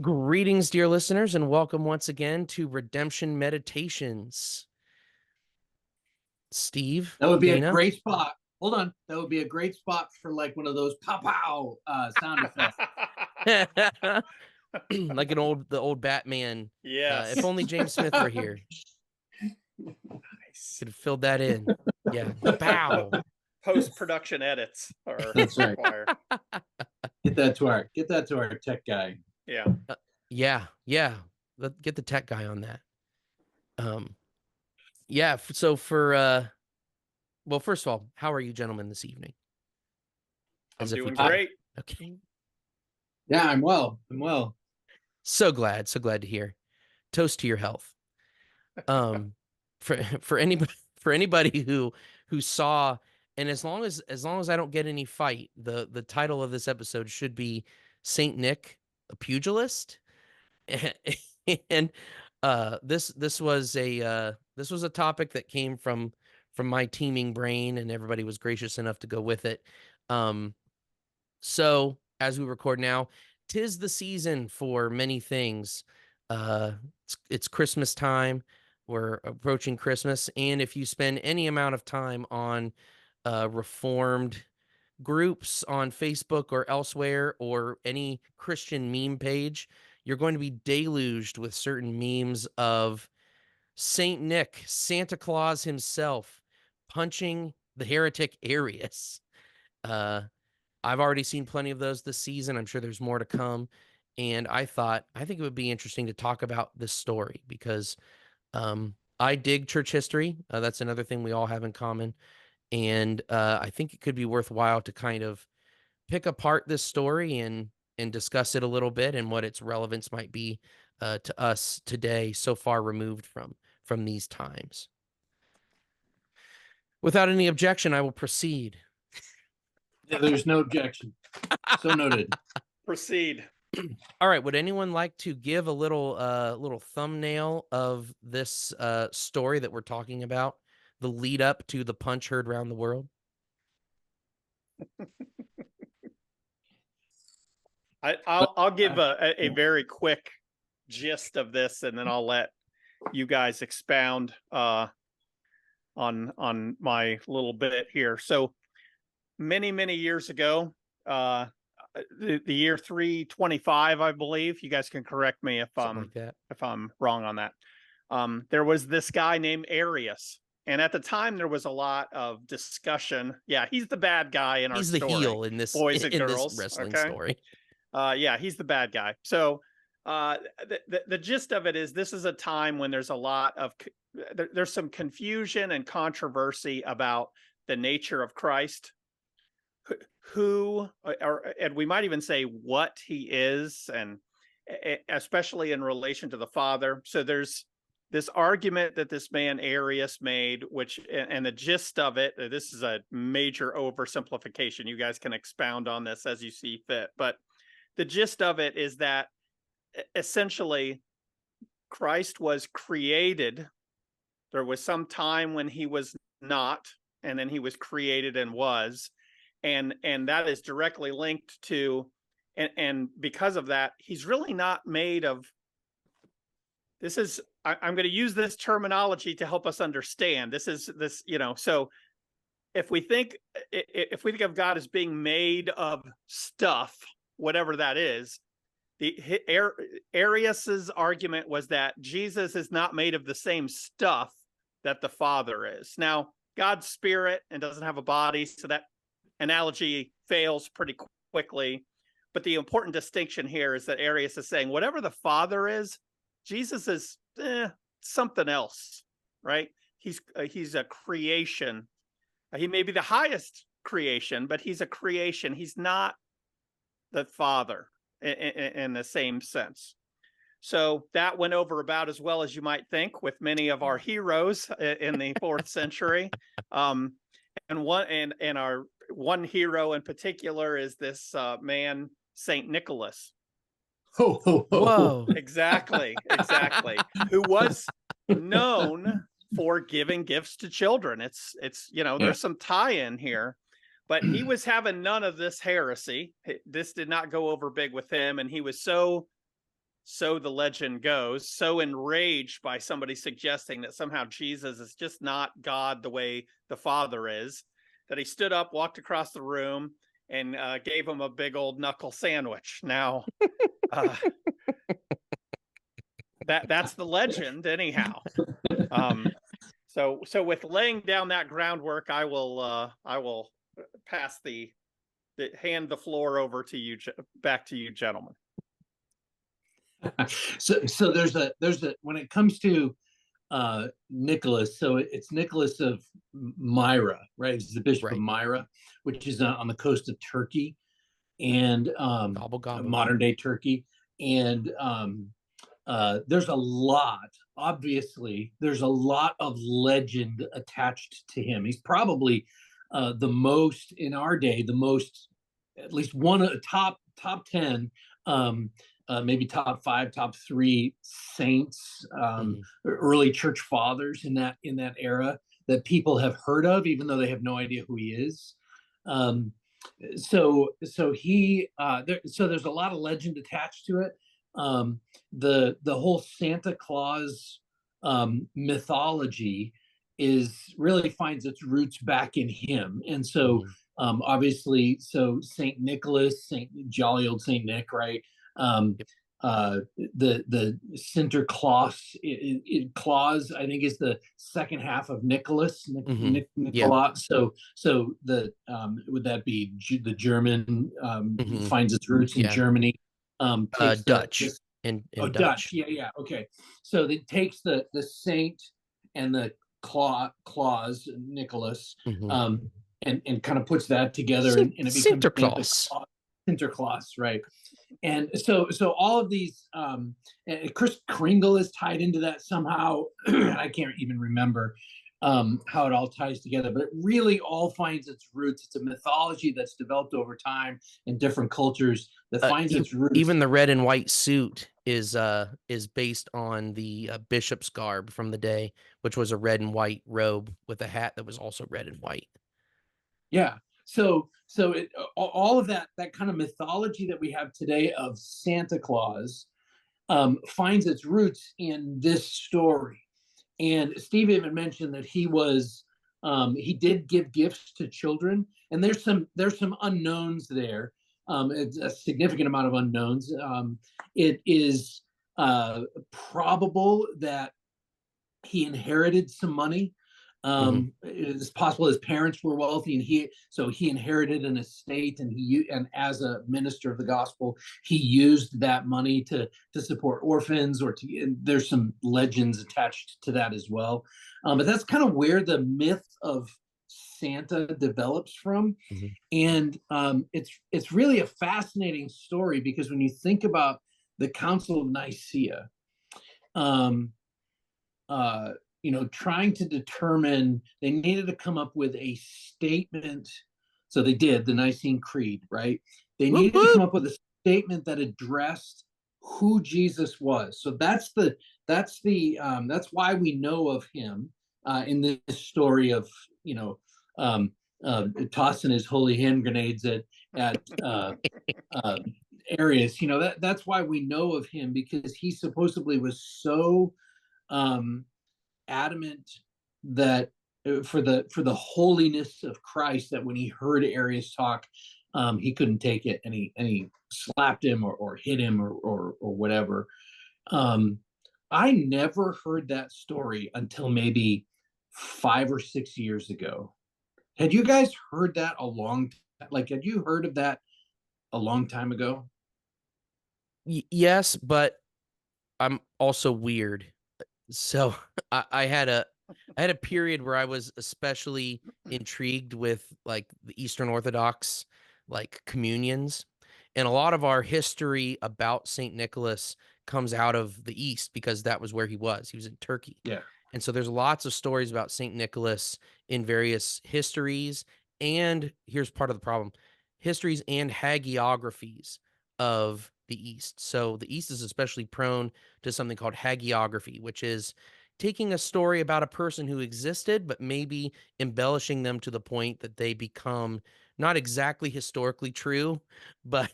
Greetings, dear listeners, and welcome once again to Redemption Meditations. Steve, That would be a Dana. great spot. Hold on. That would be a great spot for like one of those pow pow sound effects. Like the old Batman. Yes. If only James Smith were here. Nice. Could have filled that in. Yeah. Bow. Post-production edits are That's right. required. Get that to our tech guy. Yeah. Yeah. Get the tech guy on that. Yeah. So well, first of all, how are you gentlemen this evening? I'm doing great. Okay. Yeah, I'm well. So glad to hear. Toast to your health. For anybody who saw, and as long as I don't get any fight, the title of this episode should be Saint Nick, a pugilist. And this was a topic that came from my teaming brain, and everybody was gracious enough to go with it. So as we record now, 'tis the season for many things. It's Christmas time. We're approaching Christmas, and if you spend any amount of time on Reformed groups on Facebook or elsewhere, or any Christian meme page, you're going to be deluged with certain memes of Saint Nick, Santa Claus himself, punching the heretic Arius. I've already seen plenty of those this season. I'm sure there's more to come. And I think it would be interesting to talk about this story because I dig church history. That's another thing we all have in common. And I think it could be worthwhile to kind of pick apart this story and discuss it a little bit and what its relevance might be to us today, so far removed from these times. Without any objection, I will proceed. Yeah, there's no objection. So noted. Proceed. All right. Would anyone like to give a little thumbnail of this story that we're talking about, the lead up to the punch heard around the world? I'll give a very quick gist of this, and then I'll let you guys expound on my little bit here. So many years ago, the year 325, I believe. You guys can correct me if I'm wrong on that. There was this guy named Arius, and at the time there was a lot of discussion. Yeah, he's the bad guy in our story. He's the heel in this boys and girls this wrestling story. Yeah, he's the bad guy. So the gist of it is, this is a time when there's a lot of there's some confusion and controversy about the nature of Christ, and we might even say what he is, and especially in relation to the Father. So there's this argument that this man Arius made, and the gist of it, this is a major oversimplification. You guys can expound on this as you see fit, but the gist of it is that essentially Christ was created. There was some time when he was not, and then he was created and was. And that is directly linked to, and because of that, he's really not made of, I'm going to use this terminology to help us understand. So if we think of God as being made of stuff, whatever that is, Arius's argument was that Jesus is not made of the same stuff that the Father is. Now, God's spirit and doesn't have a body, so that analogy fails pretty quickly. But the important distinction here is that Arius is saying whatever the Father is, Jesus is something else, right? He's a creation. He may be the highest creation, but he's a creation. He's not the Father in the same sense. So that went over about as well as you might think with many of our heroes in the 4th century. And our one hero in particular is this man, Saint Nicholas. Whoa. Exactly. Who was known for giving gifts to children. It's there's some tie-in here. But he was having none of this heresy. This did not go over big with him, and he was so so the legend goes, so enraged by somebody suggesting that somehow Jesus is just not God the way the Father is, that he stood up, walked across the room, and gave him a big old knuckle sandwich. Now, that's the legend, anyhow. So with laying down that groundwork, I will pass hand the floor over to you, back to you, gentlemen. So there's a when it comes to Nicholas, so it's Nicholas of Myra, right? It's the Bishop of Myra, which is on the coast of Turkey, and gobble, gobble. modern day Turkey. And there's a lot, obviously, there's a lot of legend attached to him. He's probably the most in our day, the most, at least one of the top 10, maybe top 5, top 3 saints, early church fathers in that era that people have heard of, even though they have no idea who he is. So there's a lot of legend attached to it. The whole Santa Claus mythology really finds its roots back in him, and so obviously, so Saint Nicholas, jolly old Saint Nick, right? The Sinterklaas, Claus, I think, is the second half of Nicholas, Nicholas. So the would that be the German finds its roots in Germany? Dutch. Dutch. Yeah. Okay. So it takes the saint and the clause, Nicholas, and kind of puts that together, and it becomes Sinterklaas, right? And so all of these, Kris Kringle is tied into that somehow. I can't even remember how it all ties together, but it really all finds its roots. It's a mythology that's developed over time in different cultures that finds its roots. Even the red and white suit is based on the bishop's garb from the day, which was a red and white robe with a hat that was also red and white. Yeah. So all of that kind of mythology that we have today of Santa Claus finds its roots in this story. And Steve even mentioned that he did give gifts to children, and there's some unknowns there. It's a significant amount of unknowns. It is probable that he inherited some money. It's possible his parents were wealthy, and he inherited an estate, and as a minister of the gospel, he used that money to support orphans, and there's some legends attached to that as well. But that's kind of where the myth of Santa develops from. And it's really a fascinating story, because when you think about the Council of Nicea, trying to determine, they needed to come up with a statement. So they did the Nicene Creed, right? They needed to come up with a statement that addressed who Jesus was. So that's why we know of him in this story of tossing his holy hand grenades at Arius. That's why we know of him, because he supposedly was so adamant that for the holiness of Christ, that when he heard Arius talk, he couldn't take it, and he slapped him or hit him or whatever. I never heard that story until maybe 5 or 6 years ago. Had you guys heard that had you heard of that a long time ago? Yes, but I'm also weird. So I had a period where I was especially intrigued with like the Eastern Orthodox like communions, and a lot of our history about Saint Nicholas comes out of the East, because that was where he was. He was in Turkey. Yeah. And so there's lots of stories about Saint Nicholas in various histories, and here's part of the problem: histories and hagiographies of the East. So the East is especially prone to something called hagiography, which is taking a story about a person who existed, but maybe embellishing them to the point that they become not exactly historically true, but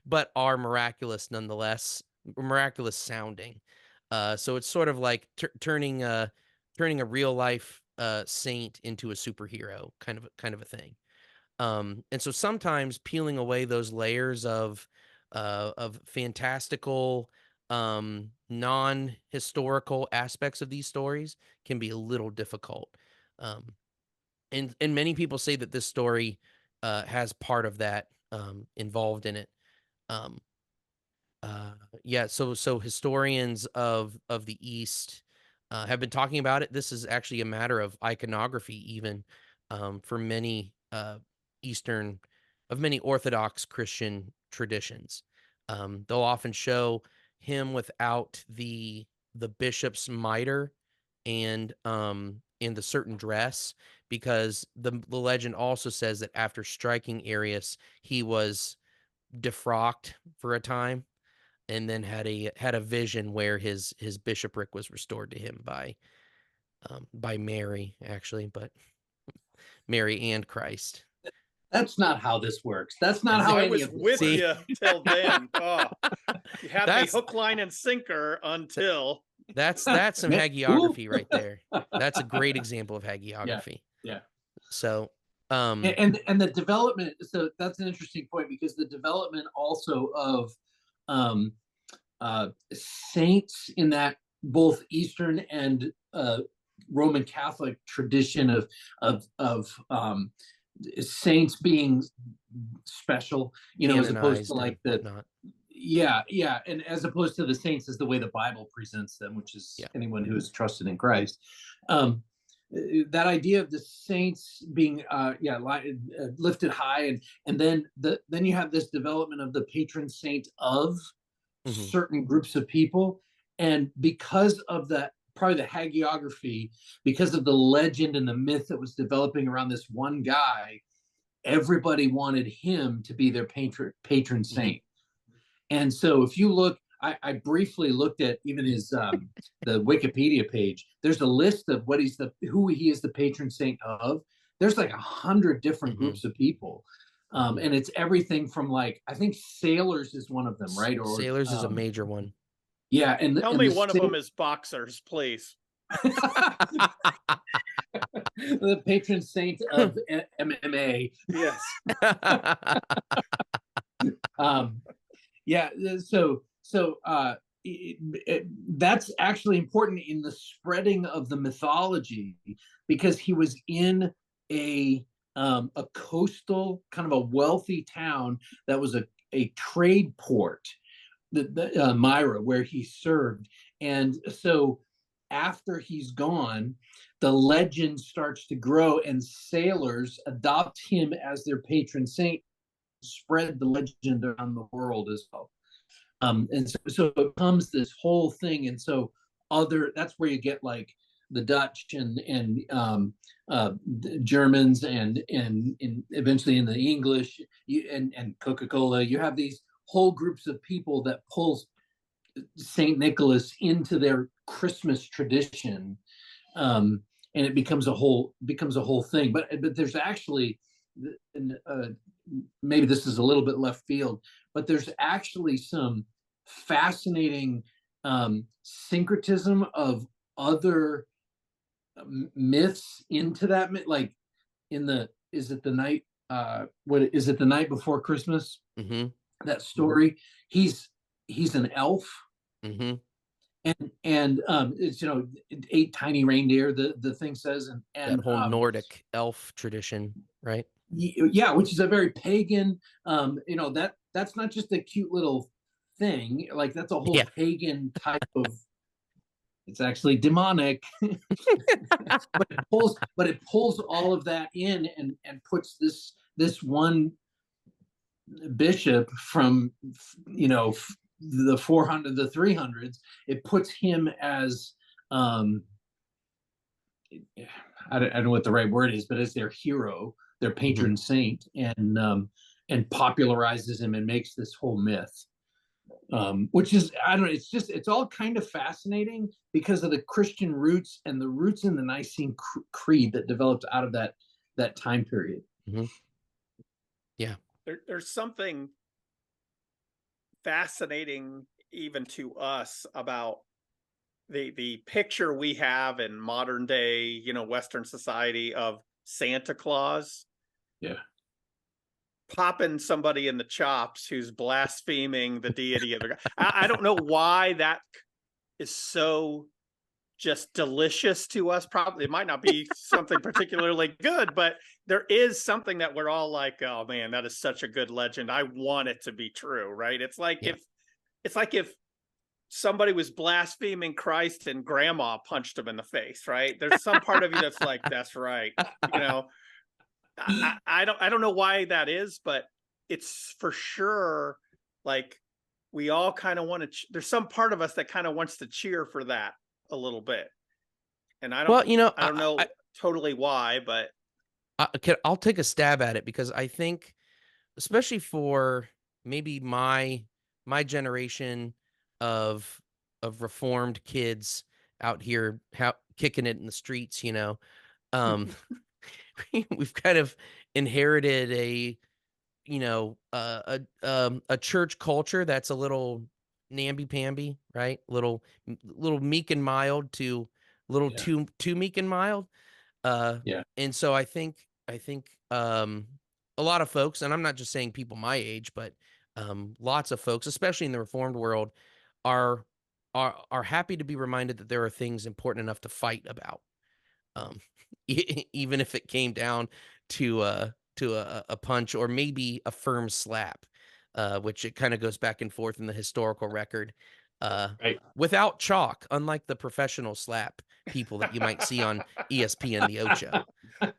but are miraculous nonetheless, miraculous sounding. So it's sort of like turning a real life saint into a superhero, kind of a thing. And so sometimes peeling away those layers of fantastical, non-historical aspects of these stories can be a little difficult. Um, and many people say that this story has part of that involved in it. Um, yeah, so historians of the East have been talking about it. This is actually a matter of iconography, even for many Eastern, of many Orthodox Christian traditions. They'll often show him without the bishop's mitre and the certain dress, because the legend also says that after striking Arius, he was defrocked for a time, and then had a vision where his bishopric was restored to him by Mary, actually, but Mary and Christ. That's not how this works. That's not how I any was of this with works. you till then. Oh, you had me That's hook, line, and sinker until. that's some hagiography right there. That's a great example of Yeah, hagiography. yeah. So And the development, so that's an interesting point, because the development also of um saints in that both Eastern and Roman Catholic tradition of saints being special, as opposed to canonized and like the whatnot. yeah, and as opposed to the saints as the way the Bible presents them, which is Yeah. anyone who is trusted in Christ. Um, that idea of the saints being lifted high, and then you have this development of the patron saint of certain groups of people, and because of that, probably the hagiography, because of the legend and the myth that was developing around this one guy, everybody wanted him to be their patron saint. And so if you look, I briefly looked at even his the Wikipedia page. There's a list of who he is the patron saint of. There's like 100 different groups of people. And it's everything from, like, I think sailors is one of them, right? Or Sailors is a major one. Yeah, and Tell me one of them is boxers, please. the patron saint of MMA. Yes. Yeah, that's actually important in the spreading of the mythology, because he was in a coastal, kind of a wealthy town that was a trade port, the Myra, where he served. And so after he's gone, the legend starts to grow, and sailors adopt him as their patron saint, spread the legend around the world as well. And so it becomes this whole thing. And so that's where you get like the Dutch and the Germans and eventually in the English, and Coca-Cola. You have these whole groups of people that pull Saint Nicholas into their Christmas tradition, and it becomes a whole thing. But there's actually, maybe this is a little bit left field, but there's actually some fascinating syncretism of other myths into that, like is it the night before Christmas? That story, he's an elf. And it's 8 tiny reindeer, the thing says, and that whole Nordic elf tradition, right? Yeah, which is a very pagan, that's not just a cute little thing, like that's a whole pagan type of, it's actually demonic. but it pulls all of that in, and puts this one bishop from the 300s, it puts him as I don't know what the right word is, but as their hero, their patron saint, and popularizes him and makes this whole myth, which is, I don't know, it's all kind of fascinating because of the Christian roots and the roots in the Nicene Creed that developed out of that time period. Yeah, there's something fascinating even to us about the picture we have in modern day, you know, Western society of Santa Claus. Yeah. Popping somebody in the chops who's blaspheming the deity of the God. I don't know why that is so just delicious to us. Probably it might not be something particularly good, but there is something that we're all like, oh man, that is such a good legend. I want it to be true, right? It's like if somebody was blaspheming Christ and grandma punched him in the face, right? There's some part of you that's like, that's right. You know, I don't know why that is, but it's for sure like we all kind of want to. There's some part of us that kind of wants to cheer for that a little bit, and I Well, you know, don't know totally why, but I'll take a stab at it because I think, especially for maybe my generation of reformed kids out here kicking it in the streets, you know, um, we've kind of inherited a, you know, a church culture that's a little namby-pamby, right? Little meek and mild to little Yeah. too meek and mild. Yeah. And so I think a lot of folks, and I'm not just saying people my age, but lots of folks, especially in the reformed world, are are happy to be reminded that there are things important enough to fight about. Um, even if it came down to a punch or maybe a firm slap, which it kind of goes back and forth in the historical record. Right. Without chalk, unlike the professional slap people that you might see on ESPN, the Ocho.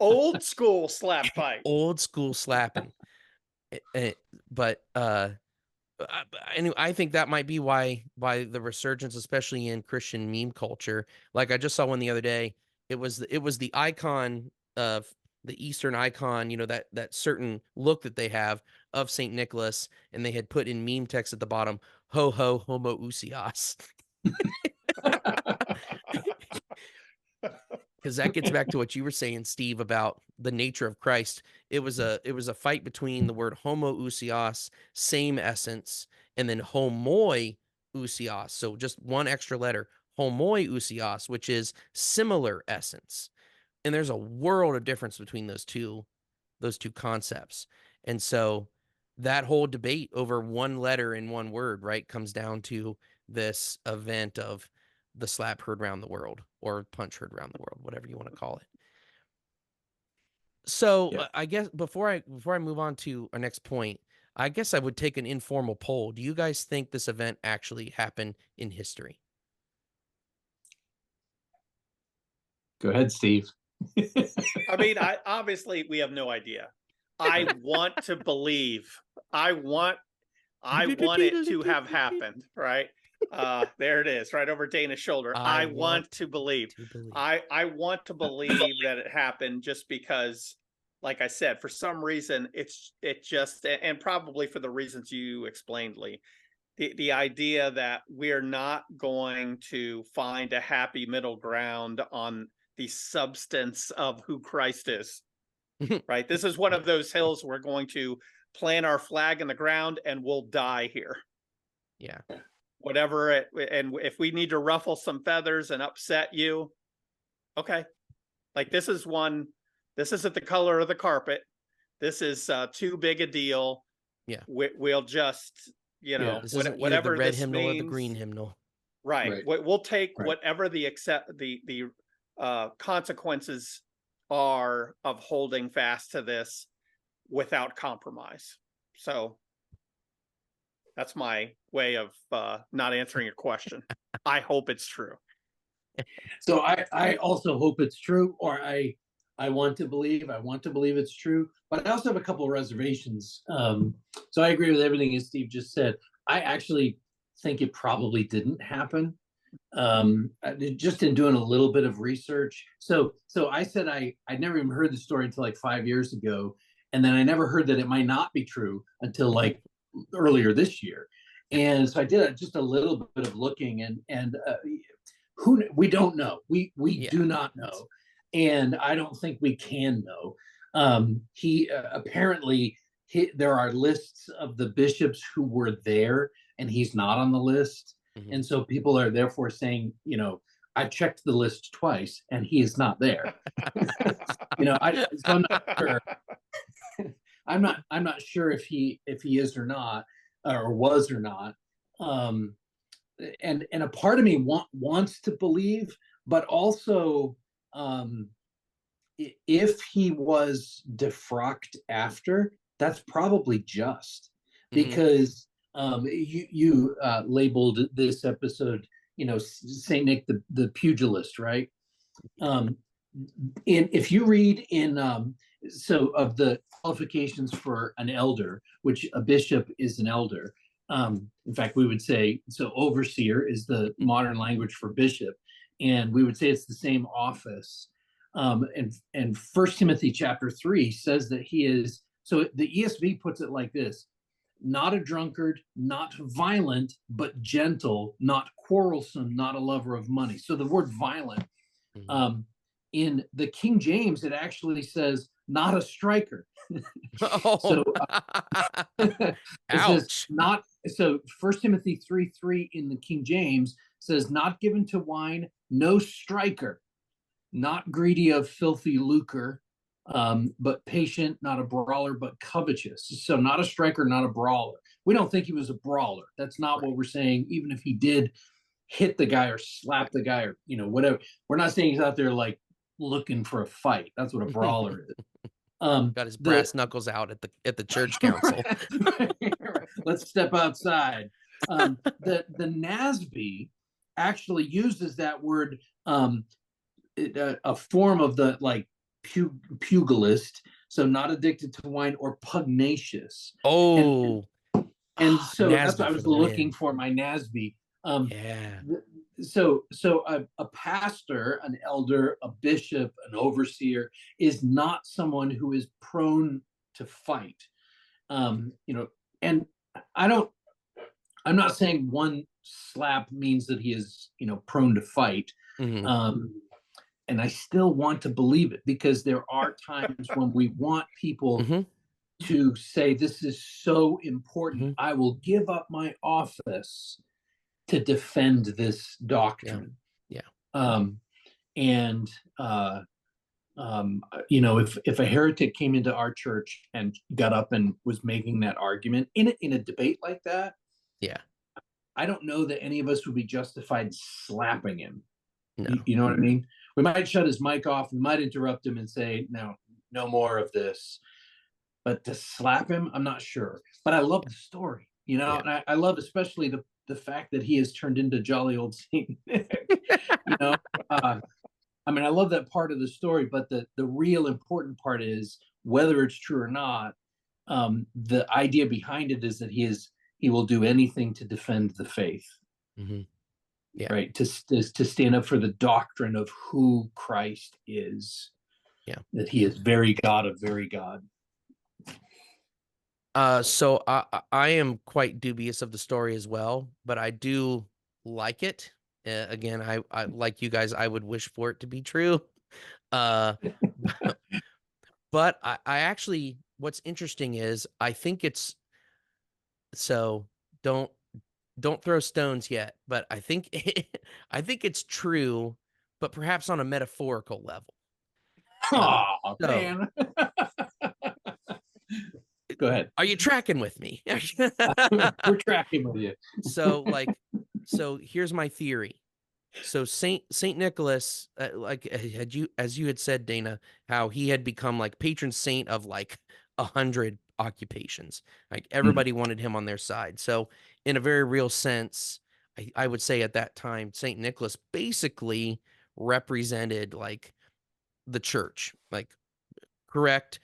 old school slap fight. Old school slapping. But anyway, I think that might be why the resurgence, especially in Christian meme culture. Like I just saw one the other day. It was the icon of the Eastern icon, you know, that certain look that they have of Saint Nicholas, and they had put in meme text at the bottom, "Ho ho homoousios," because that gets back to what you were saying, Steve, about the nature of Christ. It was a fight between the word homoousios, same essence, and then homoiousios, so just one extra letter, homoiousios, which is similar essence. And there's a world of difference between those two concepts. And so that whole debate over one letter in one word, right, comes down to this event of the slap heard around the world, or punch heard around the world, whatever you want to call it. So Yeah. I guess before I move on to our next point, I guess I would take an informal poll. Do you guys think this event actually happened in history? Go ahead, Steve. I mean, obviously we have no idea. I want to believe. I want it to have happened, right? There it is, right over Dana's shoulder. I want to believe. I want to believe that it happened, just because, like I said, for some reason it just, and probably for the reasons you explained, Lee, the idea that we're not going to find a happy middle ground on the substance of who Christ is. Right? This is one of those hills we're going to plant our flag in the ground and we'll die here. Yeah. Whatever it, and if we need to ruffle some feathers and upset you, okay. Like this isn't the color of the carpet. This is too big a deal. Yeah. We'll just, you know, This isn't whatever the red this hymnal means, or the green hymnal. Right. We'll take whatever the consequences are of holding fast to this without compromise. So that's my way of not answering your question. I hope it's true. So I also hope it's true, or I want to believe it's true, but I also have a couple of reservations. So I agree with everything that Steve just said. I actually think it probably didn't happen. Just in doing a little bit of research. So I said I never even heard the story until like 5 years ago, and then I never heard that it might not be true until like earlier this year. And so I did just a little bit of looking, and we don't know. We do not know, and I don't think we can know. He apparently there are lists of the bishops who were there, and he's not on the list. Mhm. And so people are therefore saying, I've checked the list twice and he is not there. So I'm not sure. I'm not sure if he is or not, or was or not. And a part of me wants to believe, but also, if he was defrocked after, that's probably just because you labeled this episode, Saint Nick the Pugilist, right? If you read in so of the qualifications for an elder, which a bishop is an elder. In fact, we would say so. Overseer is the modern language for bishop, and we would say it's the same office. And First Timothy chapter 3 says that he is. So the ESV puts it like this: not a drunkard, not violent, but gentle, not quarrelsome, not a lover of money. So the word violent. In the King James, it actually says not a striker. So it says Ouch. not. So First Timothy 3:3 in the King James says, not given to wine, no striker, not greedy of filthy lucre, but patient, not a brawler, but covetous. So not a striker, not a brawler. We don't think he was a brawler. That's not what we're saying. Even if he did hit the guy or slap the guy or whatever, we're not saying he's out there like looking for a fight. That's what a brawler is. Got his brass knuckles out at the church council. Let's step outside. The NASB actually uses that word, a form of the like pugilist, so not addicted to wine, or pugnacious. Oh, and so that's what I NASB was for the looking win. for, my NASB. Yeah. So a pastor, an elder, a bishop, an overseer is not someone who is prone to fight. And I'm not saying one slap means that he is, prone to fight. And I still want to believe it, because there are times when we want people to say, this is so important, I will give up my office to defend this doctrine. And if a heretic came into our church and got up and was making that argument in a debate like that, I don't know that any of us would be justified slapping him. No. You know what I mean? We might shut his mic off, we might interrupt him and say, no more of this. But to slap him, I'm not sure. But I love the story, and I love especially the fact that he has turned into jolly old Saint Nick. I love that part of the story, but the real important part is, whether it's true or not, the idea behind it is that he will do anything to defend the faith. Right, to stand up for the doctrine of who Christ is. That he is very God of very God. So I am quite dubious of the story as well, but I do like it. Again, I like you guys, I would wish for it to be true. But I actually, what's interesting is, I think it's, so don't throw stones yet, but I think I think it's true, but perhaps on a metaphorical level. Oh, man. Go ahead. Are you tracking with me? We're tracking with you. So here's my theory. So Saint Nicholas, as you had said, Dana, how he had become like patron saint of like 100 occupations. Like everybody wanted him on their side. So in a very real sense, I would say at that time, Saint Nicholas basically represented like the church, like correct,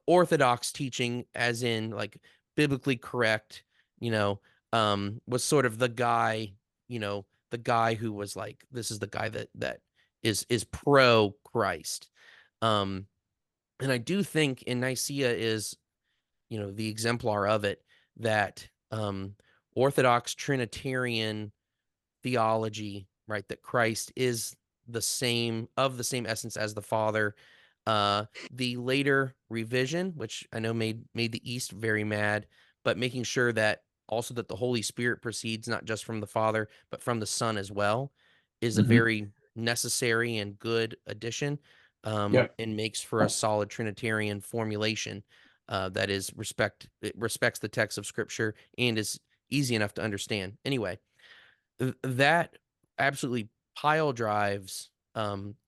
orthodox teaching, as in like biblically correct, was sort of the guy, the guy who was like, this is the guy that is pro Christ. And I do think in Nicaea is, the exemplar of it, that Orthodox Trinitarian theology, right, that Christ is the same essence as the Father. The later revision, which I know made the East very mad, but making sure that also that the Holy Spirit proceeds not just from the Father, but from the Son as well, is a Mhm. very necessary and good addition, Yeah. and makes for a solid Trinitarian formulation that it respects the text of Scripture and is easy enough to understand. Anyway, that absolutely pile drives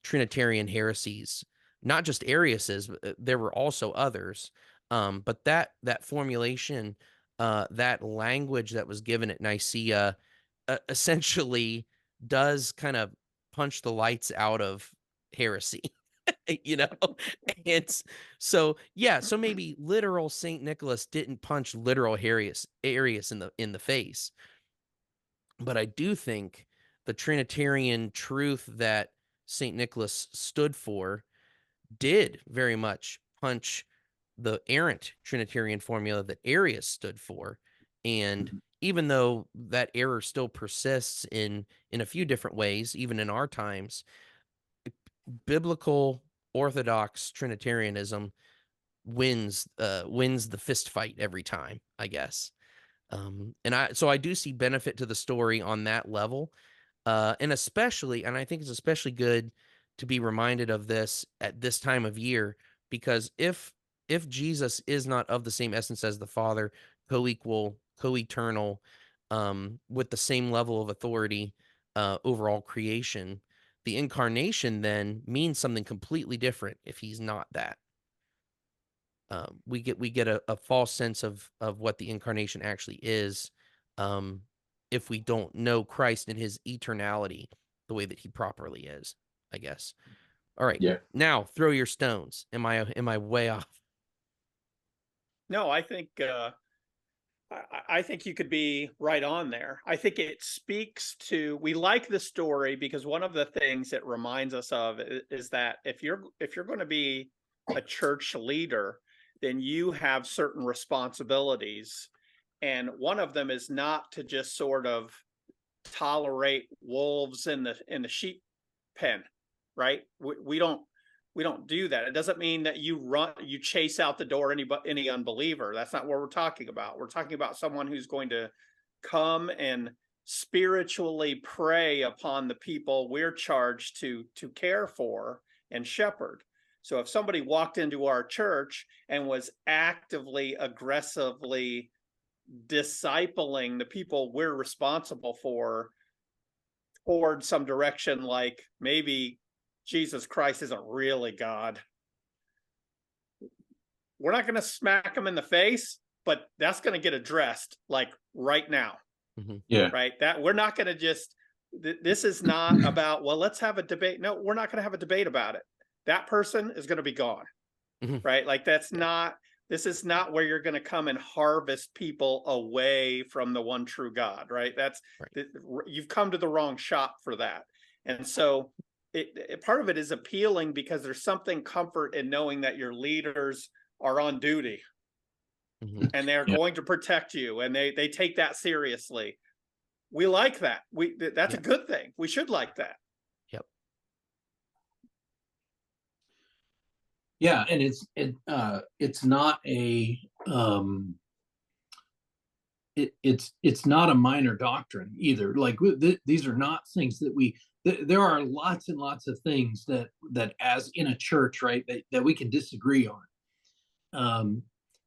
Trinitarian heresies, not just Arius's, but there were also others. But that formulation, that language that was given at Nicaea, essentially does kind of punch the lights out of heresy, you know. And so yeah, so maybe literal Saint Nicholas didn't punch literal Arius in the face, but I do think the Trinitarian truth that St. Nicholas stood for did very much punch the errant Trinitarian formula that Arius stood for. And even though that error still persists in a few different ways, even in our times, biblical Orthodox Trinitarianism wins the fist fight every time, I guess. And I do see benefit to the story on that level. And I think it's especially good to be reminded of this at this time of year, because if Jesus is not of the same essence as the Father, co-equal, co-eternal, with the same level of authority over all creation, the incarnation then means something completely different if he's not that. We get a false sense of what the incarnation actually is, um, if we don't know Christ in his eternality the way that he properly is, I guess. All right, Yeah. now throw your stones. Am I way off? No, I think I think you could be right on there. I think it speaks to, we like the story because one of the things it reminds us of is that if you're going to be a church leader, then you have certain responsibilities, and one of them is not to just sort of tolerate wolves in the sheep pen, right? We don't do that. It doesn't mean that you chase out the door any unbeliever. That's not what we're talking about. We're talking about someone who's going to come and spiritually prey upon the people we're charged to care for and shepherd. So if somebody walked into our church and was actively, aggressively discipling the people we're responsible for toward some direction, like maybe Jesus Christ isn't really God, we're not going to smack them in the face, but that's going to get addressed like right now. Mm-hmm. Yeah. Right. That we're not going to just, this is not about, well, let's have a debate. No, we're not going to have a debate about it. That person is going to be gone. Mm-hmm. Right. Like this is not where you're going to come and harvest people away from the one true God. Right. Right. You've come to the wrong shop for that. And so part of it is appealing because there's something comfort in knowing that your leaders are on duty. Mm-hmm. And they're going to protect you, and they take that seriously. We like that. That's a good thing. We should like that. Yep. Yeah, and it's not a it's not a minor doctrine either. Like these are not things that there are lots and lots of things that as in a church, right, that we can disagree on.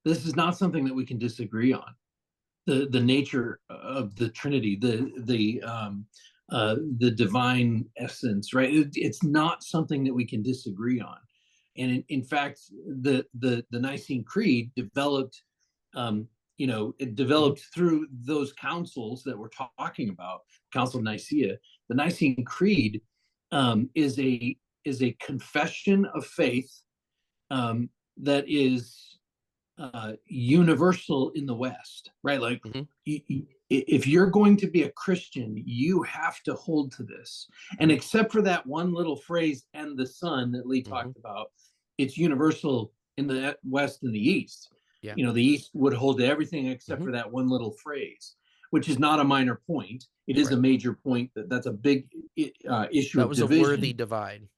This is not something that we can disagree on. The nature of the Trinity, the divine essence, right? It's not something that we can disagree on. And in fact, the Nicene Creed developed, it developed through those councils that we're talking about, Council of Nicea. The Nicene Creed is a confession of faith that is universal in the West, right? Like, if you're going to be a Christian, you have to hold to this. And except for that one little phrase, "and the Son," that Lee talked about, it's universal in the West and the East. Yeah. The East would hold to everything except for that one little phrase, which is not a minor point. It is a major point. That's a big issue. That was of division. A worthy divide.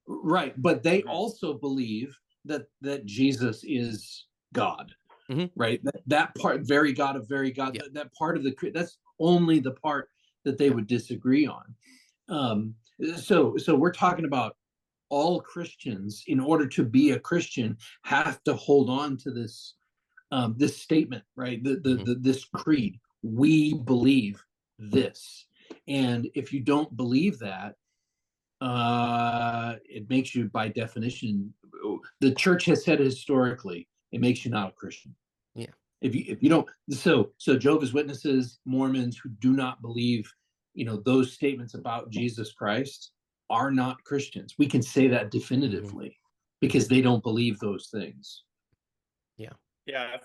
Right. But they also believe that Jesus is God. right? That part, very God of very God, that part of the creed, that's only the part that they would disagree on. So we're talking about all Christians, in order to be a Christian, have to hold on to this this statement, right? This creed. We believe this, and if you don't believe that, it makes you, by definition, the church has said historically, it makes you not a Christian. Yeah. If you don't, so Jehovah's Witnesses, Mormons who do not believe, those statements about Jesus Christ are not Christians. We can say that definitively because they don't believe those things. Yeah. Yeah.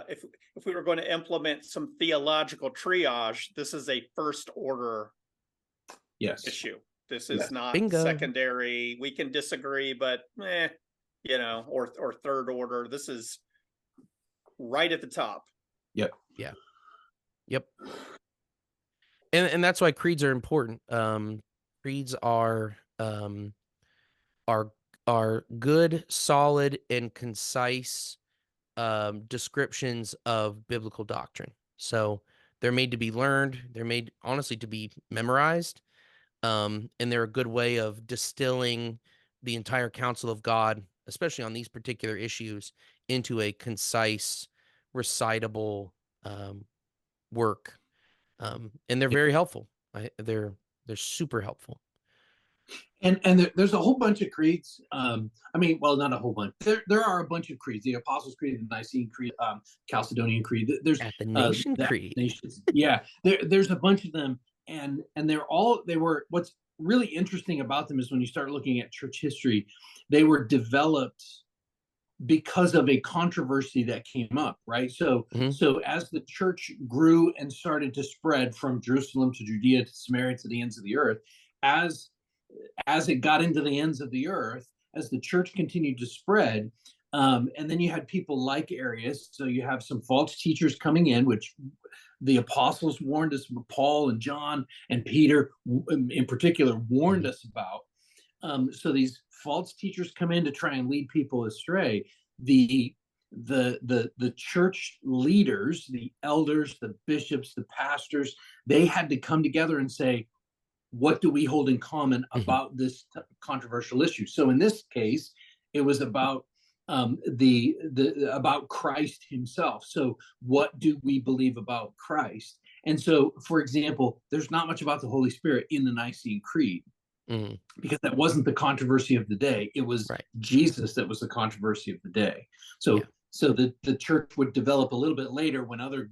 If we were going to implement some theological triage, this is a first order issue. This is not secondary. We can disagree, but or third order. This is right at the top. Yep. Yeah. Yep. And that's why creeds are important. Creeds are good, solid, and concise descriptions of biblical doctrine. So they're made to be learned. They're made, honestly, to be memorized. And they're a good way of distilling the entire counsel of God, especially on these particular issues, into a concise, recitable work. And they're very helpful. They're super helpful. And there's a whole bunch of creeds. Well, not a whole bunch. There are a bunch of creeds: the Apostles' Creed, the Nicene Creed, Chalcedonian Creed. There's Athanasian Creed. Yeah, there's a bunch of them, and they were. What's really interesting about them is when you start looking at church history, they were developed because of a controversy that came up, right? So as the church grew and started to spread from Jerusalem to Judea to Samaria to the ends of the earth, as it got into the ends of the earth, as the church continued to spread, and then you had people like Arius. So you have some false teachers coming in, which the apostles warned us, Paul and John and Peter in particular warned us about. So these false teachers come in to try and lead people astray. The church leaders, the elders, the bishops, the pastors, they had to come together and say, what do we hold in common about this controversial issue? So in this case, it was about about Christ himself. So what do we believe about Christ? And so, for example, there's not much about the Holy Spirit in the Nicene Creed. Because that wasn't the controversy of the day. It was Jesus that was the controversy of the day. So the church would develop a little bit later when other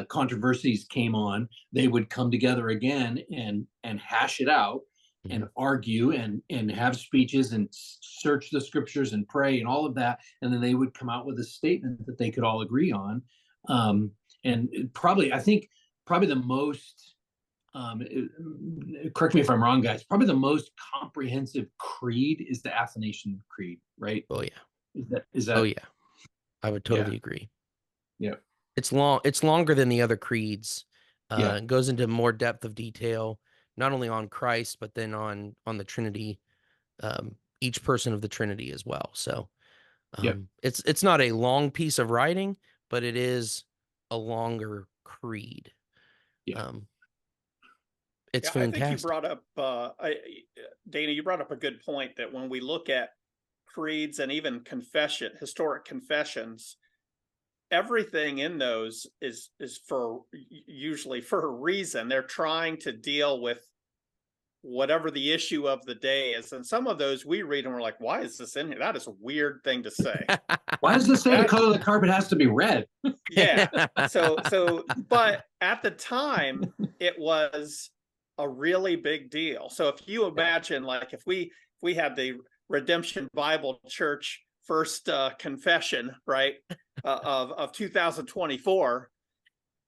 controversies came on. They would come together again and hash it out and argue and have speeches and search the scriptures and pray and all of that. And then they would come out with a statement that they could all agree on. And probably the most, correct me if I'm wrong, guys, probably the most comprehensive creed is the Athanasian Creed, right? Oh yeah. Is that? Oh yeah. I would totally agree. Yeah. It's longer than the other creeds. It goes into more depth of detail, not only on Christ, but then on the Trinity, each person of the Trinity as well. So it's not a long piece of writing, but it is a longer creed. It's fantastic. I think you brought up, Dana, you brought up a good point that when we look at creeds and even historic confessions, everything in those is usually for a reason. They're trying to deal with whatever the issue of the day is. And some of those we read and we're like, why is this in here? That is a weird thing to say. Why does it say the color of the carpet has to be red? Yeah. So, but at the time, it was a really big deal. So if you imagine, like, if we had the Redemption Bible Church first confession, right, of 2024,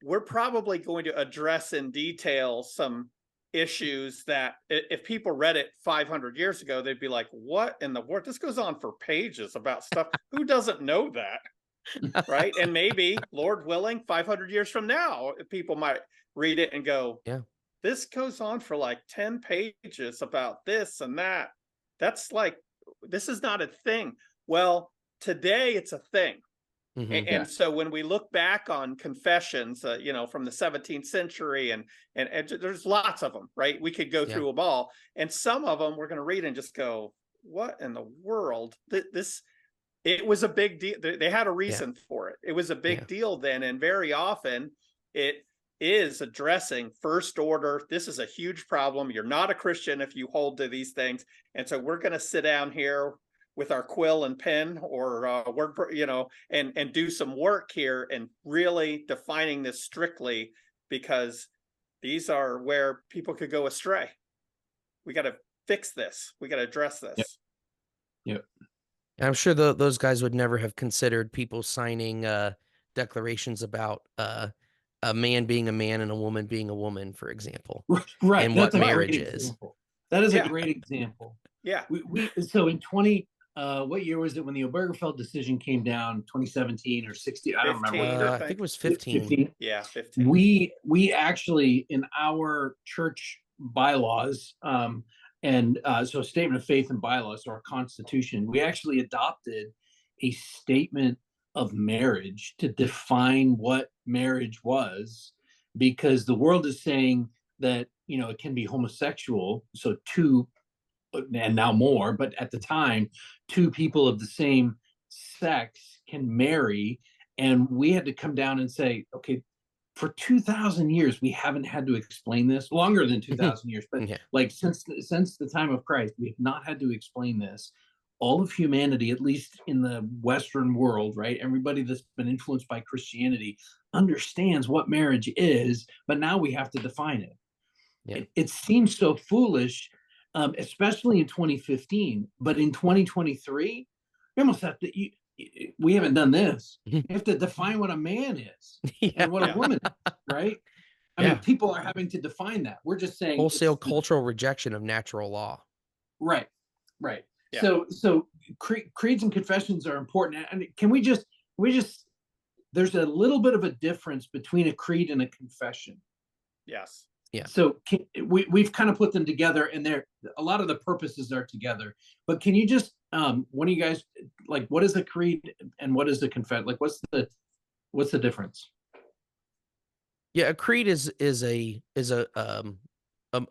we're probably going to address in detail some issues that if people read it 500 years ago, they'd be like, what in the world? This goes on for pages about stuff. Who doesn't know that? Right. And maybe, Lord willing, 500 years from now, people might read it and go, yeah, this goes on for like 10 pages about this and that. That's like, this is not a thing. Well, today it's a thing. Mhm. And so when we look back on confessions, from the 17th century, and there's lots of them, right? We could go Yeah. through them all, and some of them we're going to read and just go, "What in the world?" This It was a big deal. They had a Yeah. reason for it. It was a Yeah. big deal then, and very often it is addressing first order. This is a huge problem. You're not a Christian if you hold to these things, and so we're going to sit down here with our quill and pen, or word, and do some work here and really defining this strictly, because these are where people could go astray. We got to fix this. We got to address this. Yep. Yep. I'm sure those guys would never have considered people signing declarations about a man being a man and a woman being a woman, for example, Right. and That's what a great marriage is. example. That is a Yeah. great example. Yeah. So in 20, what year was it when the Obergefell decision came down? 2017 or 60? I don't remember. 15, I think it was 15. 15. Yeah, 15. We actually, in our church bylaws, so statement of faith and bylaws, or our constitution, we actually adopted a statement of marriage to define what marriage was, because the world is saying that it can be homosexual, so two, and now more, but at the time, two people of the same sex can marry. And we had to come down and say, okay, for 2,000 years we haven't had to explain this. Longer than 2,000 years, but Yeah. like since the time of Christ, we have not had to explain this. All of humanity, at least in the Western world, right, everybody that's been influenced by Christianity understands what marriage is, but now we have to define it. Yeah. It seems so foolish, especially in 2015, but in 2023 we almost have to, we haven't done this. You have to define what a man is and what a woman is, right? I mean, people are having to define that. We're just saying Wholesale cultural rejection of natural law. Right. Yeah. So creeds and confessions are important. And can we just there's a little bit of a difference between a creed and a confession. Yes. Yeah. So we've kind of put them together, and a lot of the purposes are together. But can you just, one of you guys, like, what is a creed and what is a confession? Like, what's the difference? Yeah, a creed is a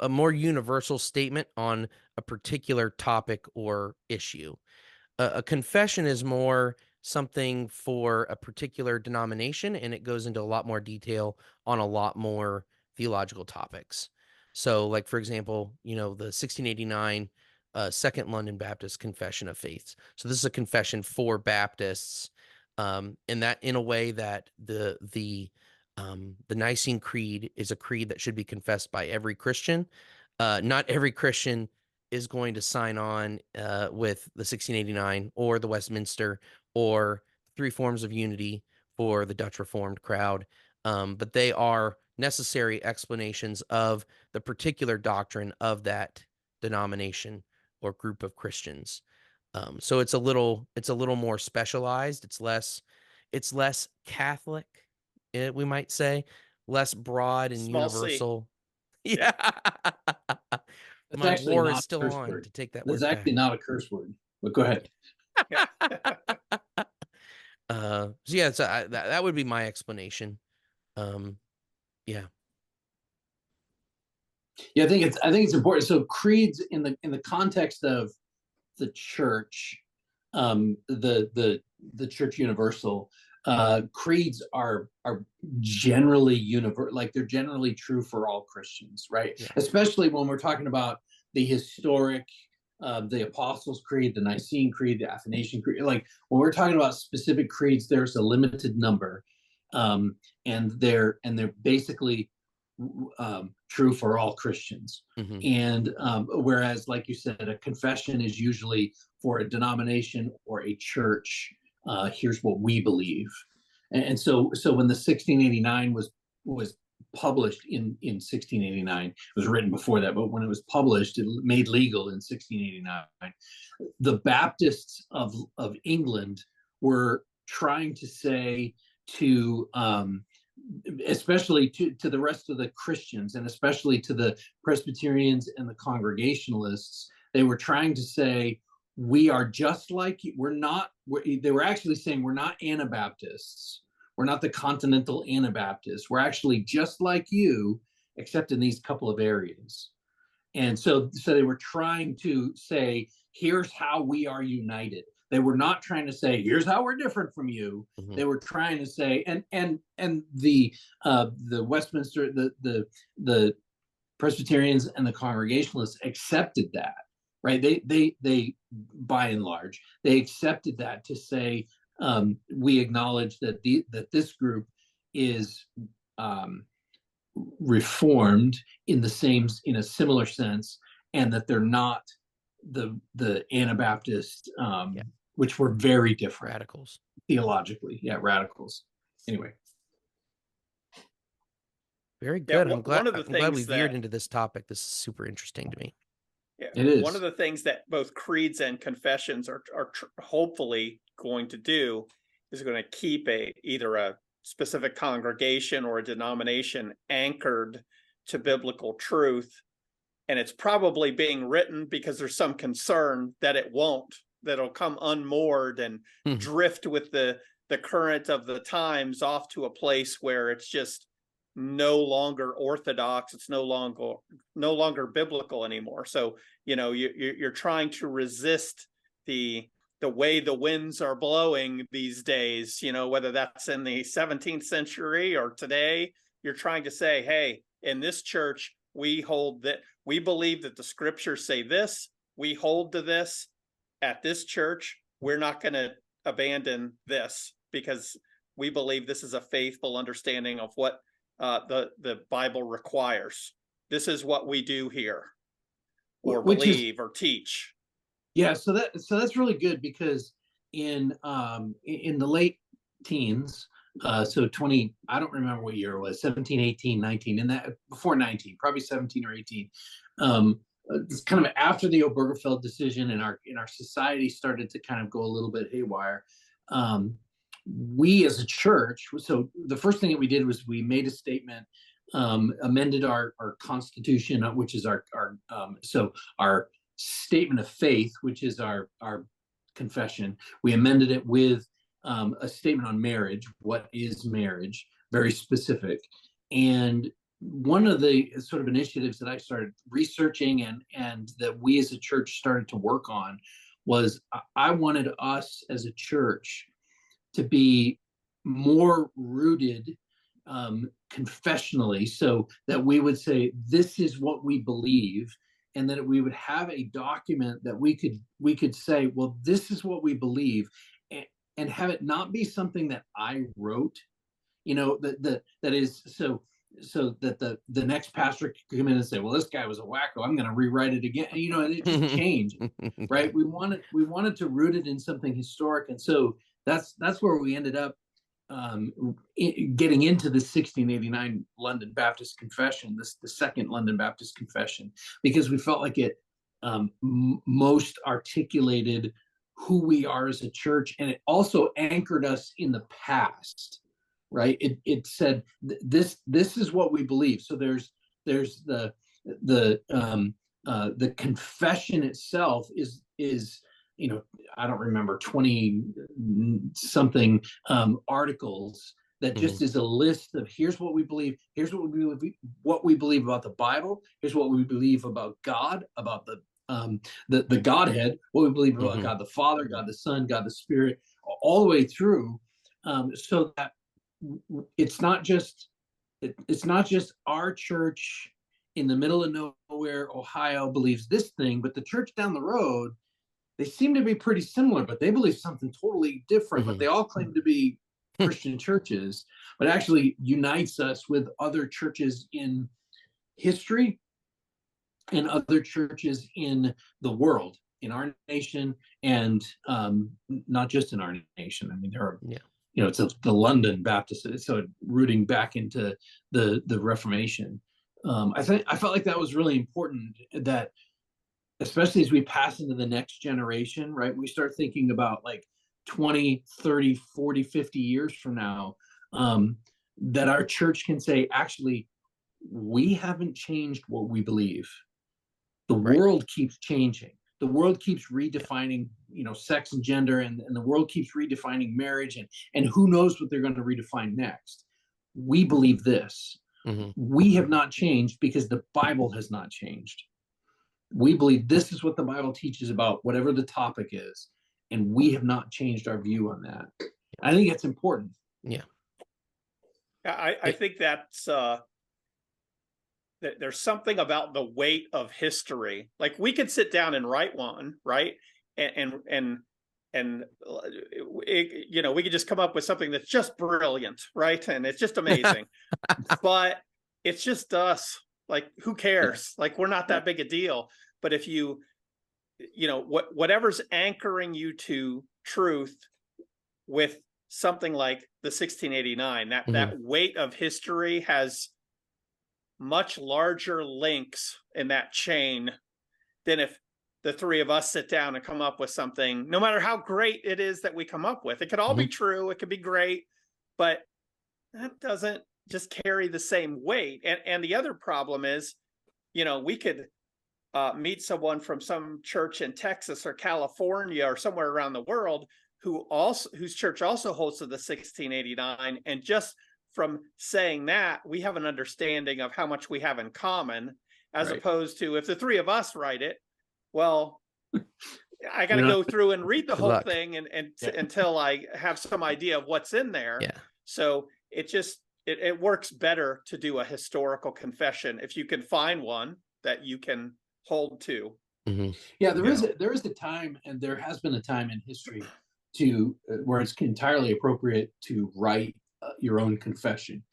more universal statement on a particular topic or issue. A confession is more something for a particular denomination, and it goes into a lot more detail on a lot more theological topics. So, like, for example, the 1689 Second London Baptist Confession of Faith. So this is a confession for Baptists, in a way that the Nicene Creed is a creed that should be confessed by every Christian. Not every Christian is going to sign on with the 1689 or the Westminster or Three Forms of Unity for the Dutch Reformed crowd, but they are necessary explanations of the particular doctrine of that denomination or group of Christians. So it's a little more specialized. It's less Catholic, we might say, less broad and Small c. universal. Yeah. That's My actually war not is still a curse on word. to take that That's word actually back. not a curse word, but go ahead. So yeah, that would be my explanation. Yeah. Yeah, I think it's important. So creeds in the context of the church, the church universal, creeds are generally universal, like they're generally true for all Christians, right? Yeah. Especially when we're talking about the historic, the Apostles' Creed, the Nicene Creed, the Athanasian Creed. Like when we're talking about specific creeds, there's a limited number, and they're basically true for all Christians. Mm-hmm. And whereas, like you said, a confession is usually for a denomination or a church. Here's what we believe. And so when the 1689 was published in 1689, it was written before that, but when it was published, it made legal in 1689. The Baptists of England were trying to say to especially to the rest of the Christians, and especially to the Presbyterians and the Congregationalists, they were trying to say, we are just like you. They were actually saying we're not Anabaptists. We're not the continental Anabaptists. We're actually just like you, except in these couple of areas. And so they were trying to say, here's how we are united. They were not trying to say, here's how we're different from you. Mhm. They were trying to say, and the Westminster, the Presbyterians and the Congregationalists accepted that, right? They by and large, they accepted that to say, we acknowledge that that this group is reformed in a similar sense, and that they're not the Anabaptist, which were very different Radicals. theologically. Yeah, radicals. Anyway. Very good. Yeah, I'm glad we things veered into this topic. This is super interesting to me. Yeah, it is. One of the things that both creeds and confessions are hopefully going to do is going to keep either a specific congregation or a denomination anchored to biblical truth. And it's probably being written because there's some concern that it won't, that it'll come unmoored and drift with the current of the times off to a place where it's just no longer orthodox. It's no longer biblical anymore. So, you're trying to resist the way the winds are blowing these days, whether that's in the 17th century or today. You're trying to say, hey, in this church, we believe that the scriptures say this, we hold to this. At this church, we're not going to abandon this because we believe this is a faithful understanding of what the Bible requires. This is what we do here, or believe, or teach. Yeah, so that's really good, because in the late teens, so 20, I don't remember what year it was, 17, 18, 19, and that before 19, probably 17 or 18. It's kind of after the Obergefell decision, and our society started to kind of go a little bit haywire. We as a church, so the first thing that we did was we made a statement, amended our constitution, which is our statement of faith, which is our confession. We amended it with a statement on marriage. What is marriage? Very specific. And one of the sort of initiatives that I started researching and that we as a church started to work on was, I wanted us as a church to be more rooted confessionally, so that we would say, this is what we believe, and that we would have a document that we could say, well, this is what we believe, and have it not be something that I wrote, that is so that the next pastor could come in and say, well, this guy was a wacko, I'm going to rewrite it again, and it just changed. Right? We wanted to root it in something historic, and so that's where we ended up getting into the 1689 London Baptist Confession, the second London Baptist Confession, because we felt like it most articulated who we are as a church, and it also anchored us in the past. Right? It said this is what we believe. So there's the confession itself is I don't remember, 20 something articles that just is a list of, here's what we believe, here's what we believe about the Bible, here's what we believe about God, about the Godhead, what we believe about God the Father, God the Son, God the Spirit, all the way through, so that it's not just our church in the middle of nowhere, Ohio, believes this thing, but the church down the road, they seem to be pretty similar, but they believe something totally different. But they all claim to be Christian churches, but actually unites us with other churches in history and other churches in the world, in our nation, and not just in our nation. I mean, there are, it's the London Baptist, so rooting back into the Reformation. I felt like that was really important, that especially as we pass into the next generation, right? We start thinking about like 20, 30, 40, 50 years from now, that our church can say, actually, we haven't changed what we believe. The world keeps changing. The world keeps redefining, sex and gender, and the world keeps redefining marriage, and who knows what they're going to redefine next. We believe this. Mm-hmm. We have not changed because the Bible has not changed. We believe this is what the Bible teaches about whatever the topic is, and we have not changed our view on that. I think it's important. Yeah. I think that's there's something about the weight of history. Like, we could sit down and write one, right? And we could just come up with something that's just brilliant, right? And it's just amazing. But it's just us. Like, who cares? Like, we're not that big a deal. But if whatever's anchoring you to truth with something like the 1689, that weight of history has much larger links in that chain than if the three of us sit down and come up with something, no matter how great it is that we come up with. It could all be true, it could be great, but that doesn't just carry the same weight. And the other problem is, we could meet someone from some church in Texas or California or somewhere around the world whose church also holds to the 1689, and just from saying that, we have an understanding of how much we have in common, as opposed to if the three of us write it, well, I got to go through and read the whole thing until I have some idea of what's in there. Yeah. So it works better to do a historical confession if you can find one that you can hold to. Mm-hmm. Yeah, there is a time, and there has been a time in history where it's entirely appropriate to write your own confession.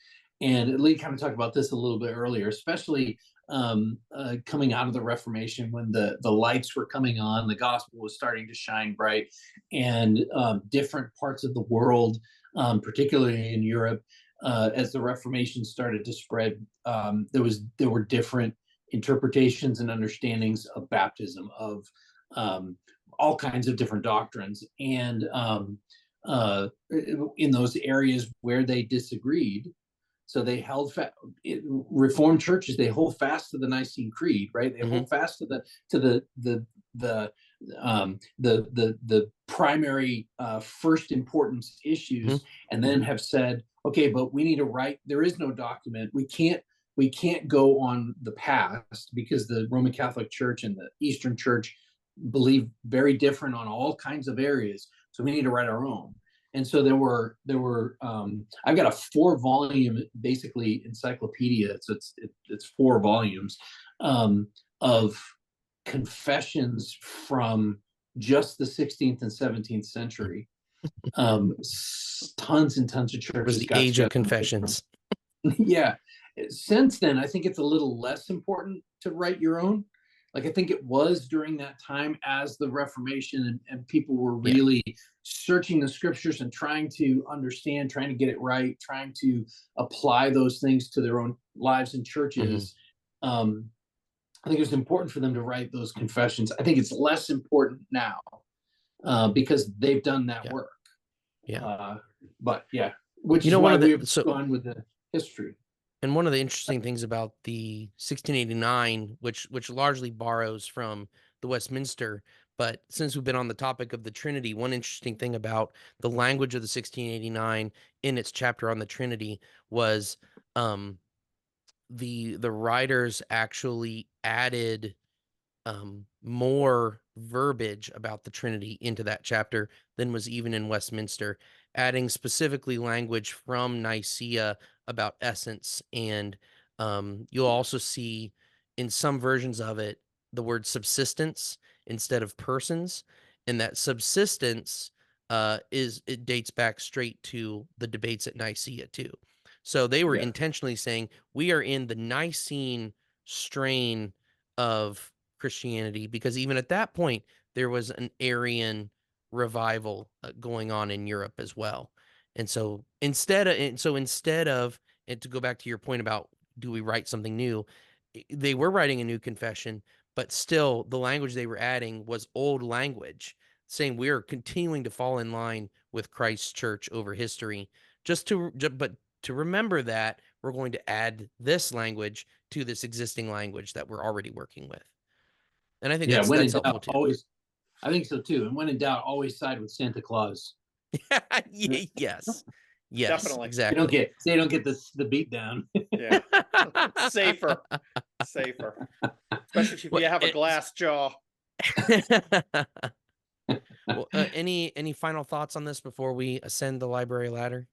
And Lee kind of talked about this a little bit earlier, especially coming out of the Reformation, when the lights were coming on, the gospel was starting to shine bright, and different parts of the world, particularly in Europe, as the Reformation started to spread, there were different interpretations and understandings of baptism, of all kinds of different doctrines. And in those areas where they disagreed, so they held fast. Reformed churches, they hold fast to the Nicene Creed, right? They hold fast to the primary first importance issues, and then have said, okay, but we need to write. There is no document. We can't go on the past, because the Roman Catholic Church and the Eastern Church believe very different on all kinds of areas. So we need to write our own. And so there were I've got a 4-volume basically encyclopedia. So it's 4 volumes of confessions from just the 16th and 17th century. Tons and tons of churches. The age of confessions. Yeah. Since then, I think it's a little less important to write your own. Like, I think it was during that time, as the Reformation and people were really searching the scriptures and trying to understand, trying to get it right, trying to apply those things to their own lives and churches. I think it was important for them to write those confessions. I think it's less important now because they've done that work. But yeah, which is why we've gone with the history. And one of the interesting things about the 1689, which largely borrows from the Westminster, but since we've been on the topic of the Trinity, one interesting thing about the language of the 1689 in its chapter on the Trinity was the writers actually added more verbiage about the Trinity into that chapter than was even in Westminster, adding specifically language from Nicaea about essence. And you'll also see in some versions of it the word subsistence instead of persons, and that subsistence it dates back straight to the debates at Nicaea too. So they were intentionally saying we are in the Nicene strain of Christianity, because even at that point there was an Arian revival going on in Europe as well. And so instead of, and to go back to your point about do we write something new, they were writing a new confession, but still the language they were adding was old language, saying we are continuing to fall in line with Christ's church over history. But to remember that we're going to add this language to this existing language that we're already working with. And I think Yeah, when in that's helpful doubt, too. always. I think so too. And when in doubt, always side with Santa Claus. Yes. Yes, Definitely. exactly. They don't get the beat down. Yeah. Safer. Especially if Well, you have a glass jaw. well, any final thoughts on this before we ascend the library ladder?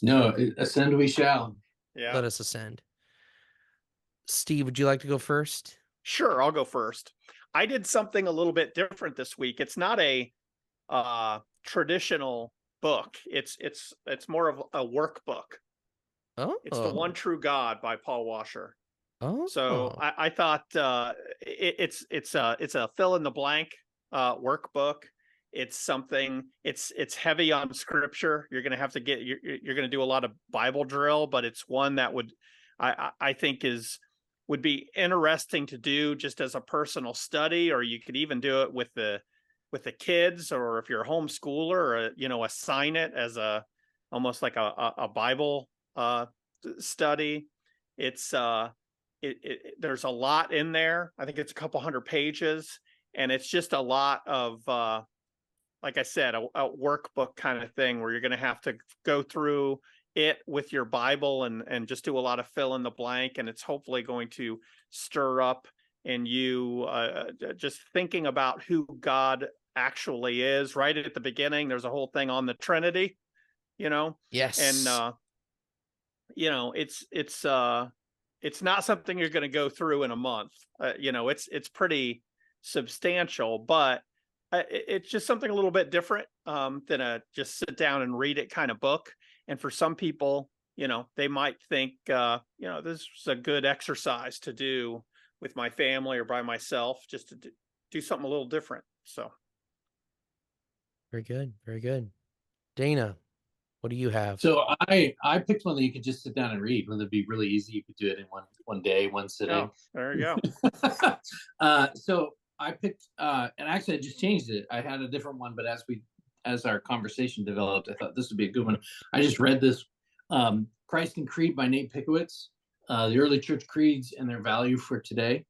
No, ascend we shall. Yeah. Let us ascend. Steve, would you like to go first? Sure, I'll go first. I did something a little bit different this week. It's not a traditional book. It's more of a workbook. Oh, It's The One True God by Paul Washer. oh, So I thought it's a fill in the blank workbook. It's something. It's heavy on scripture. You're going to have to get. You're going to do a lot of Bible drill, but it's one that I think would be interesting to do just as a personal study, or you could even do it with the kids, or if you're a homeschooler, or assign it as almost like a Bible study. It's there's a lot in there. I think it's a couple hundred pages, and it's just a lot of like I said, a workbook kind of thing where you're going to have to go through it with your Bible and just do a lot of fill in the blank, and it's hopefully going to stir up in you just thinking about who God actually is. Right at the beginning, there's a whole thing on the Trinity, yes. and it's not something you're going to go through in a month. It's pretty substantial, but it's just something a little bit different than a just sit down and read it kind of book. And for some people, they might think, this is a good exercise to do with my family or by myself, just to do something a little different. So. Very good. Very good. Dana, what do you have? So I picked one that you could just sit down and read. One that'd be really easy. You could do it in one day, one sitting. Oh, there you go. So I picked, and actually I just changed it. I had a different one, but as our conversation developed, I thought this would be a good one. I just read this, Christ and Creed by Nate Pickowitz, the early church creeds and their value for today.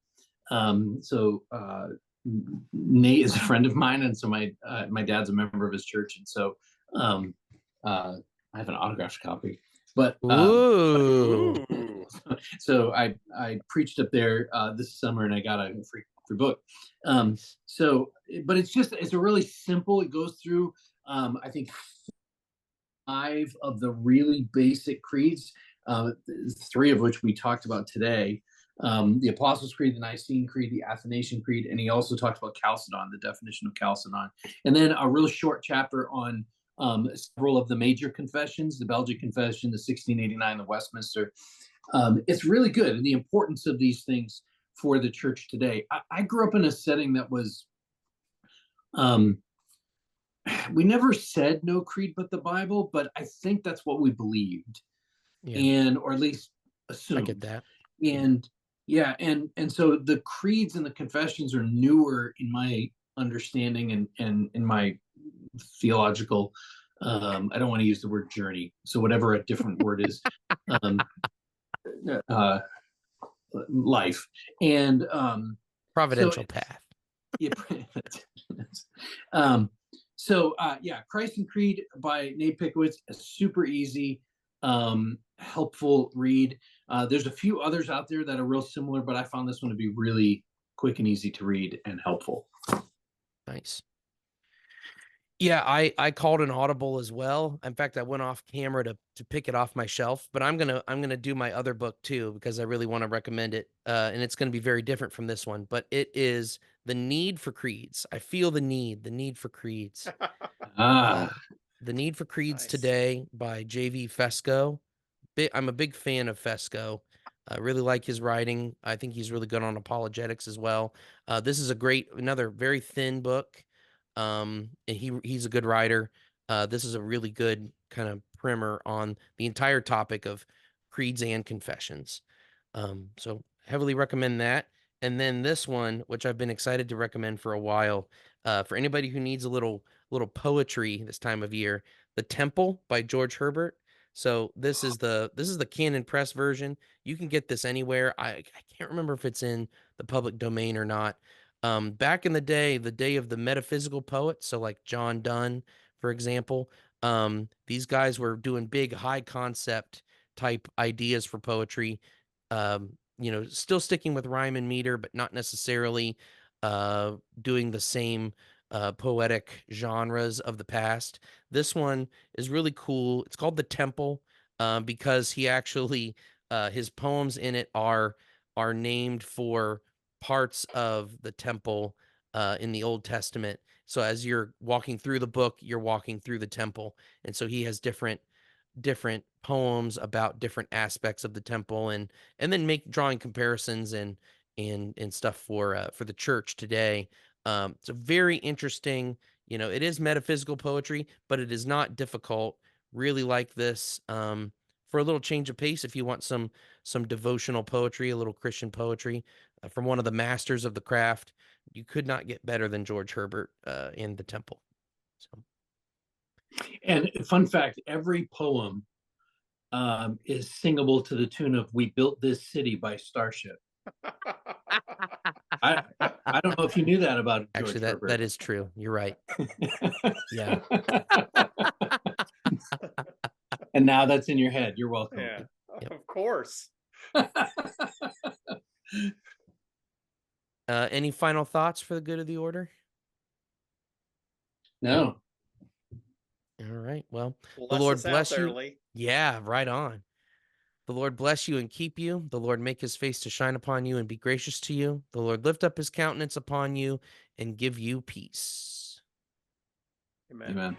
Nate is a friend of mine, and so my dad's a member of his church, and so I have an autographed copy. But Ooh. so I preached up there this summer, and I got a free book. But it's a really simple. It goes through I think 5 of the really basic creeds, 3 of which we talked about today. The Apostles' Creed, the Nicene Creed, the Athanasian Creed, and he also talked about Chalcedon, the definition of Chalcedon, and then a real short chapter on several of the major confessions, the Belgic Confession, the 1689, the Westminster. It's really good, and the importance of these things for the church today. I grew up in a setting that was, we never said no creed but the Bible, but I think that's what we believed, or at least assumed. I get that. And yeah, and so the creeds and the confessions are newer in my understanding and in my theological, I don't want to use the word journey, so whatever a different word is, life, and providential path. Yeah. Christ and Creed by Nate Pickowitz, a super easy, helpful read. There's a few others out there that are real similar, but I found this one to be really quick and easy to read and helpful. Nice. Yeah, I called an audible as well. In fact, I went off camera to pick it off my shelf, but I'm gonna do my other book too, because I really want to recommend it. And it's gonna be very different from this one, but it is The Need for Creeds. I feel the need for creeds. The Need for Creeds Nice. Today by J.V. Fesco. I'm a big fan of Fesco. I really like his writing. I think he's really good on apologetics as well. This is another very thin book. And he's a good writer. This is a really good kind of primer on the entire topic of creeds and confessions. So heavily recommend that. And then this one, which I've been excited to recommend for a while, for anybody who needs a little poetry this time of year, The Temple by George Herbert. So this is the Canon Press version. You can get this anywhere. I can't remember if it's in the public domain or not. Back in the day of the metaphysical poets, so like John Donne, for example, these guys were doing big high concept type ideas for poetry. Still sticking with rhyme and meter, but not necessarily doing the same poetic genres of the past. This one is really cool. It's called The Temple because he actually his poems in it are named for parts of the temple in the Old Testament. So as you're walking through the book, you're walking through the temple, and so he has different poems about different aspects of the temple, and then drawing comparisons and stuff for the church today. It's a very interesting, it is metaphysical poetry, but it is not difficult. Really like this for a little change of pace. If you want some devotional poetry, a little Christian poetry from one of the masters of the craft, you could not get better than George Herbert in The Temple. So. And fun fact, every poem is singable to the tune of "We Built This City" by Starship. I don't know if you knew that about George Actually, Herbert. that is true. You're right. Yeah. And now that's in your head. You're welcome. Yeah, Yep. of course. Any final thoughts for the good of the order? No. All right. Well, Bless the Lord us out bless there, you. Lee. Yeah, right on. The Lord bless you and keep you. The Lord make his face to shine upon you and be gracious to you. The Lord lift up his countenance upon you and give you peace. Amen. Amen.